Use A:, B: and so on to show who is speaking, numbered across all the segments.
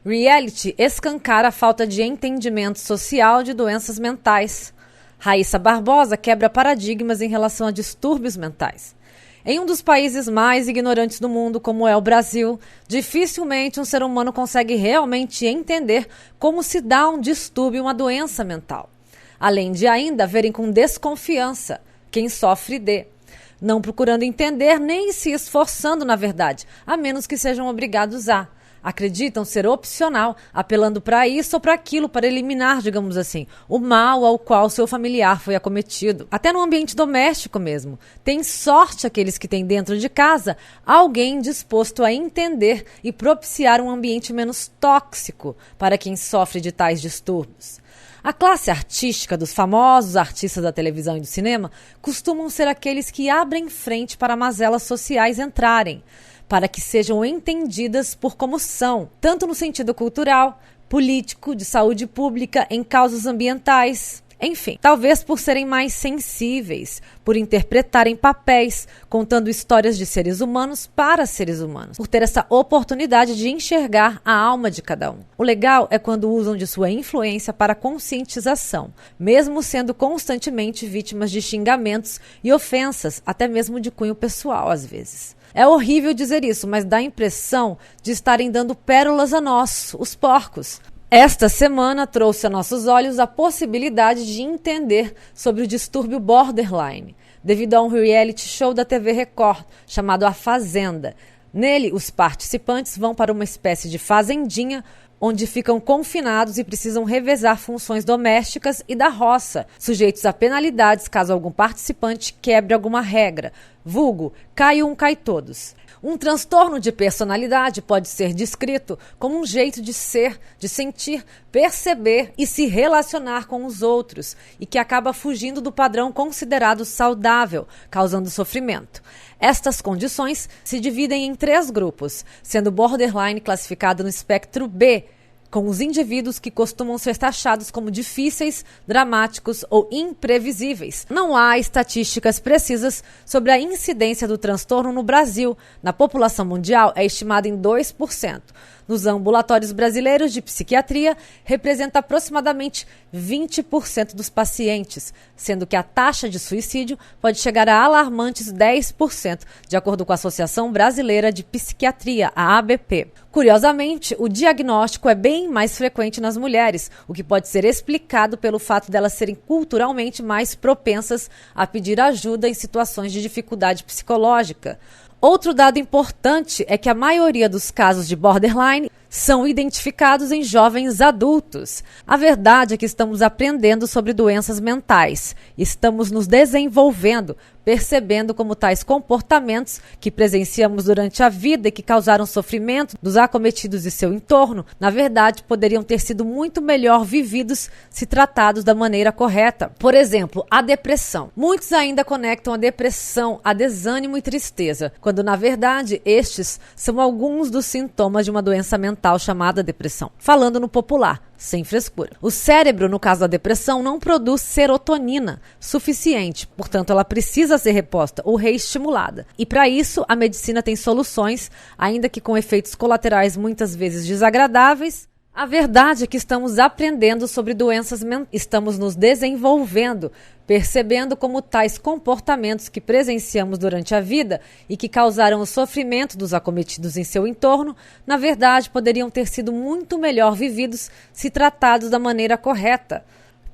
A: Reality escancara a falta de entendimento social de doenças mentais. Raíssa Barbosa quebra paradigmas em relação a distúrbios mentais. Em um dos países mais ignorantes do mundo, como é o Brasil, dificilmente um ser humano consegue realmente entender como se dá um distúrbio, uma doença mental. Além de ainda verem com desconfiança quem sofre de, não procurando entender nem se esforçando na verdade, a menos que sejam obrigados a. Acreditam ser opcional, apelando para isso ou para aquilo, para eliminar, digamos assim, o mal ao qual seu familiar foi acometido. Até no ambiente doméstico mesmo. Tem sorte aqueles que têm dentro de casa alguém disposto a entender e propiciar um ambiente menos tóxico para quem sofre de tais distúrbios. A classe artística dos famosos artistas da televisão e do cinema costumam ser aqueles que abrem frente para mazelas sociais entrarem, para que sejam entendidas por como são, tanto no sentido cultural, político, de saúde pública, em causas ambientais. Enfim, talvez por serem mais sensíveis, por interpretarem papéis, contando histórias de seres humanos para seres humanos, por ter essa oportunidade de enxergar a alma de cada um. O legal é quando usam de sua influência para conscientização, mesmo sendo constantemente vítimas de xingamentos e ofensas, até mesmo de cunho pessoal às vezes. É horrível dizer isso, mas dá a impressão de estarem dando pérolas a nós, os porcos. Esta semana trouxe a nossos olhos a possibilidade de entender sobre o distúrbio borderline, devido a um reality show da TV Record, chamado A Fazenda. Nele, os participantes vão para uma espécie de fazendinha, onde ficam confinados e precisam revezar funções domésticas e da roça, sujeitos a penalidades caso algum participante quebre alguma regra. Vulgo, cai um, cai todos. Um transtorno de personalidade pode ser descrito como um jeito de ser, de sentir, perceber e se relacionar com os outros e que acaba fugindo do padrão considerado saudável, causando sofrimento. Estas condições se dividem em 3 grupos, sendo borderline classificado no espectro B, com os indivíduos que costumam ser taxados como difíceis, dramáticos ou imprevisíveis. Não há estatísticas precisas sobre a incidência do transtorno no Brasil. Na população mundial é estimada em 2%. Nos ambulatórios brasileiros de psiquiatria, representa aproximadamente 20% dos pacientes, sendo que a taxa de suicídio pode chegar a alarmantes 10%, de acordo com a Associação Brasileira de Psiquiatria, a ABP. Curiosamente, o diagnóstico é bem mais frequente nas mulheres, o que pode ser explicado pelo fato delas serem culturalmente mais propensas a pedir ajuda em situações de dificuldade psicológica. Outro dado importante é que a maioria dos casos de borderline são identificados em jovens adultos. A verdade é que estamos aprendendo sobre doenças mentais, estamos nos desenvolvendo, percebendo como tais comportamentos que presenciamos durante a vida e que causaram sofrimento dos acometidos e seu entorno, na verdade, poderiam ter sido muito melhor vividos se tratados da maneira correta. Por exemplo, a depressão. Muitos ainda conectam a depressão a desânimo e tristeza, quando na verdade estes são alguns dos sintomas de uma doença mental chamada depressão. Falando no popular, sem frescura. O cérebro, no caso da depressão, não produz serotonina suficiente, portanto ela precisa ser reposta ou reestimulada. E para isso a medicina tem soluções, ainda que com efeitos colaterais muitas vezes desagradáveis. A verdade é que estamos aprendendo sobre doenças mentais, estamos nos desenvolvendo, percebendo como tais comportamentos que presenciamos durante a vida e que causaram o sofrimento dos acometidos em seu entorno, na verdade poderiam ter sido muito melhor vividos se tratados da maneira correta.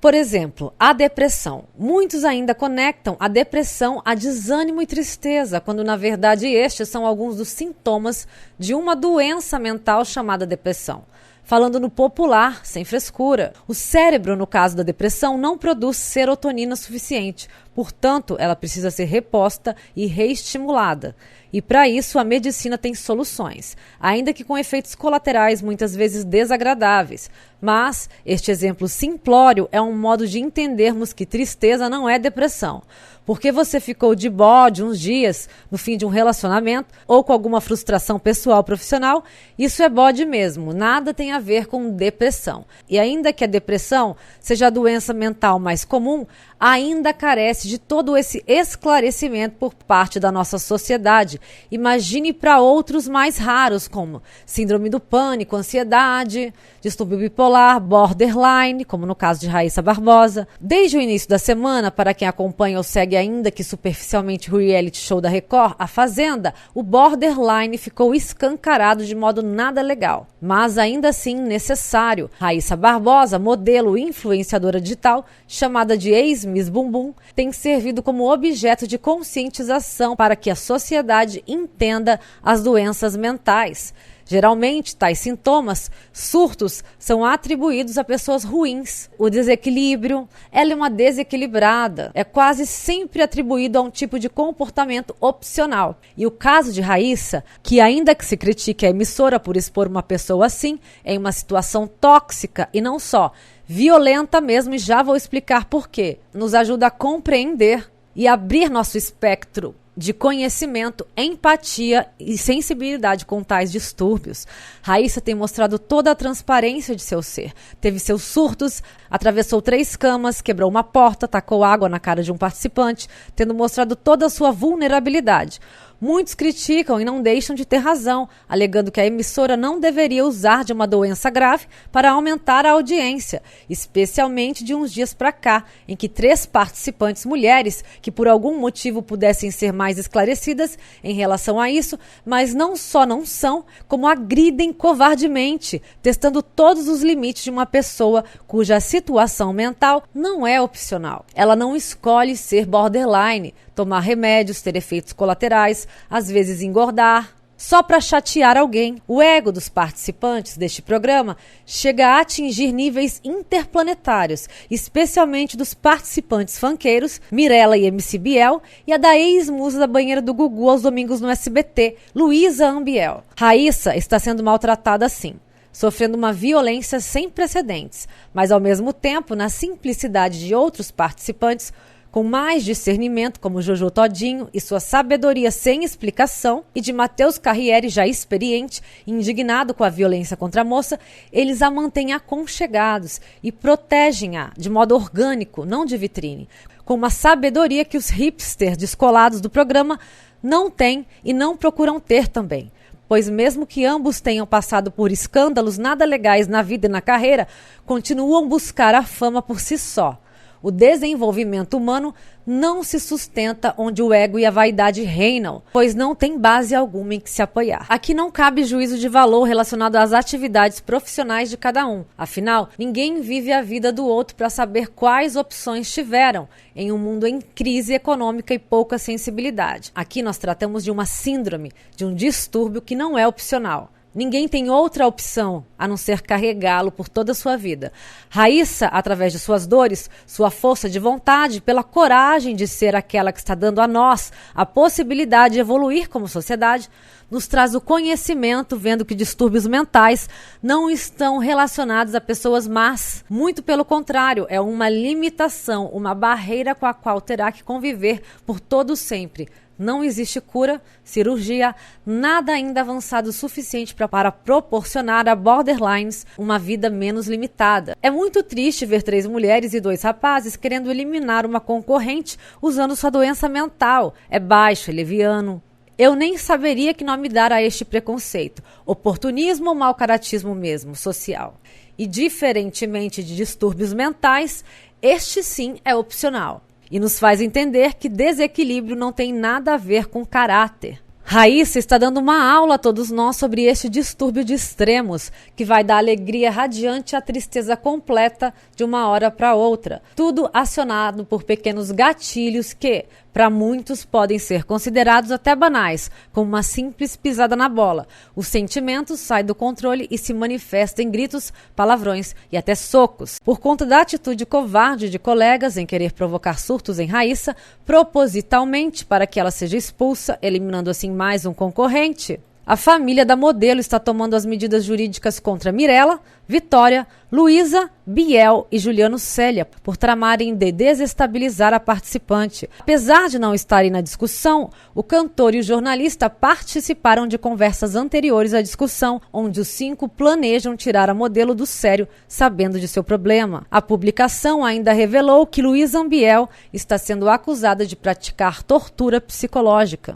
A: Por exemplo, a depressão. Muitos ainda conectam a depressão a desânimo e tristeza, quando na verdade estes são alguns dos sintomas de uma doença mental chamada depressão. Falando no popular, sem frescura, o cérebro, no caso da depressão, não produz serotonina suficiente, portanto, ela precisa ser reposta e reestimulada. E para isso a medicina tem soluções, ainda que com efeitos colaterais muitas vezes desagradáveis. Mas este exemplo simplório é um modo de entendermos que tristeza não é depressão. Porque você ficou de bode uns dias no fim de um relacionamento ou com alguma frustração pessoal profissional, isso é bode mesmo, nada tem a ver com depressão. E ainda que a depressão seja a doença mental mais comum, ainda carece de todo esse esclarecimento por parte da nossa sociedade. Imagine para outros mais raros, como síndrome do pânico, ansiedade, distúrbio bipolar, borderline, como no caso de Raíssa Barbosa. Desde o início da semana, para quem acompanha ou segue ainda que superficialmente o reality show da Record, A Fazenda, o borderline ficou escancarado de modo nada legal, mas ainda assim necessário. Raíssa Barbosa, modelo e influenciadora digital, chamada de ex-Miss Bumbum, tem servido como objeto de conscientização para que a sociedade entenda as doenças mentais. Geralmente, tais sintomas, surtos, são atribuídos a pessoas ruins. O desequilíbrio, ela é uma desequilibrada, é quase sempre atribuído a um tipo de comportamento opcional. E o caso de Raíssa, que ainda que se critique a emissora por expor uma pessoa assim, em uma situação tóxica e não só, violenta mesmo, e já vou explicar por quê, nos ajuda a compreender e abrir nosso espectro de conhecimento, empatia e sensibilidade com tais distúrbios. Raíssa tem mostrado toda a transparência de seu ser. Teve seus surtos, atravessou 3 camas, quebrou uma porta, tacou água na cara de um participante, tendo mostrado toda a sua vulnerabilidade. Muitos criticam e não deixam de ter razão, alegando que a emissora não deveria usar de uma doença grave para aumentar a audiência, especialmente de uns dias para cá, em que 3 participantes mulheres, que por algum motivo pudessem ser mais esclarecidas em relação a isso, mas não só não são, como agridem covardemente, testando todos os limites de uma pessoa cuja situação mental não é opcional. Ela não escolhe ser borderline, tomar remédios, ter efeitos colaterais, às vezes engordar, só para chatear alguém. O ego dos participantes deste programa chega a atingir níveis interplanetários, especialmente dos participantes funkeiros, Mirella e MC Biel, e a da ex-musa da banheira do Gugu aos domingos no SBT, Luísa Ambiel. Raíssa está sendo maltratada sim, sofrendo uma violência sem precedentes, mas ao mesmo tempo, na simplicidade de outros participantes, com mais discernimento, como Jojo Todinho e sua sabedoria sem explicação, e de Matheus Carriere, já experiente, indignado com a violência contra a moça, eles a mantêm aconchegados e protegem-a de modo orgânico, não de vitrine, com uma sabedoria que os hipsters descolados do programa não têm e não procuram ter também. Pois mesmo que ambos tenham passado por escândalos nada legais na vida e na carreira, continuam a buscar a fama por si só. O desenvolvimento humano não se sustenta onde o ego e a vaidade reinam, pois não tem base alguma em que se apoiar. Aqui não cabe juízo de valor relacionado às atividades profissionais de cada um. Afinal, ninguém vive a vida do outro para saber quais opções tiveram em um mundo em crise econômica e pouca sensibilidade. Aqui nós tratamos de uma síndrome, de um distúrbio que não é opcional. Ninguém tem outra opção a não ser carregá-lo por toda a sua vida. Raíssa, através de suas dores, sua força de vontade, pela coragem de ser aquela que está dando a nós a possibilidade de evoluir como sociedade, nos traz o conhecimento, vendo que distúrbios mentais não estão relacionados a pessoas más. Muito pelo contrário, é uma limitação, uma barreira com a qual terá que conviver por todo sempre. Não existe cura, cirurgia, nada ainda avançado o suficiente para proporcionar a borderlines uma vida menos limitada. É muito triste ver 3 mulheres e 2 rapazes querendo eliminar uma concorrente usando sua doença mental. É baixo, é leviano. Eu nem saberia que nome dar a este preconceito. Oportunismo ou mau caratismo mesmo, social. E diferentemente de distúrbios mentais, este sim é opcional. E nos faz entender que desequilíbrio não tem nada a ver com caráter. Raíssa está dando uma aula a todos nós sobre este distúrbio de extremos, que vai da alegria radiante à tristeza completa de uma hora para outra. Tudo acionado por pequenos gatilhos que, para muitos, podem ser considerados até banais, como uma simples pisada na bola. Os sentimentos saem do controle e se manifestam em gritos, palavrões e até socos. Por conta da atitude covarde de colegas em querer provocar surtos em Raíssa, propositalmente para que ela seja expulsa, eliminando assim mais um concorrente, A família da modelo está tomando as medidas jurídicas contra Mirella, Vitória, Luísa, Biel e Juliano Célia por tramarem de desestabilizar a participante. Apesar de não estarem na discussão, o cantor e o jornalista participaram de conversas anteriores à discussão, onde os 5 planejam tirar a modelo do sério, sabendo de seu problema. A publicação ainda revelou que Luísa Ambiel está sendo acusada de praticar tortura psicológica.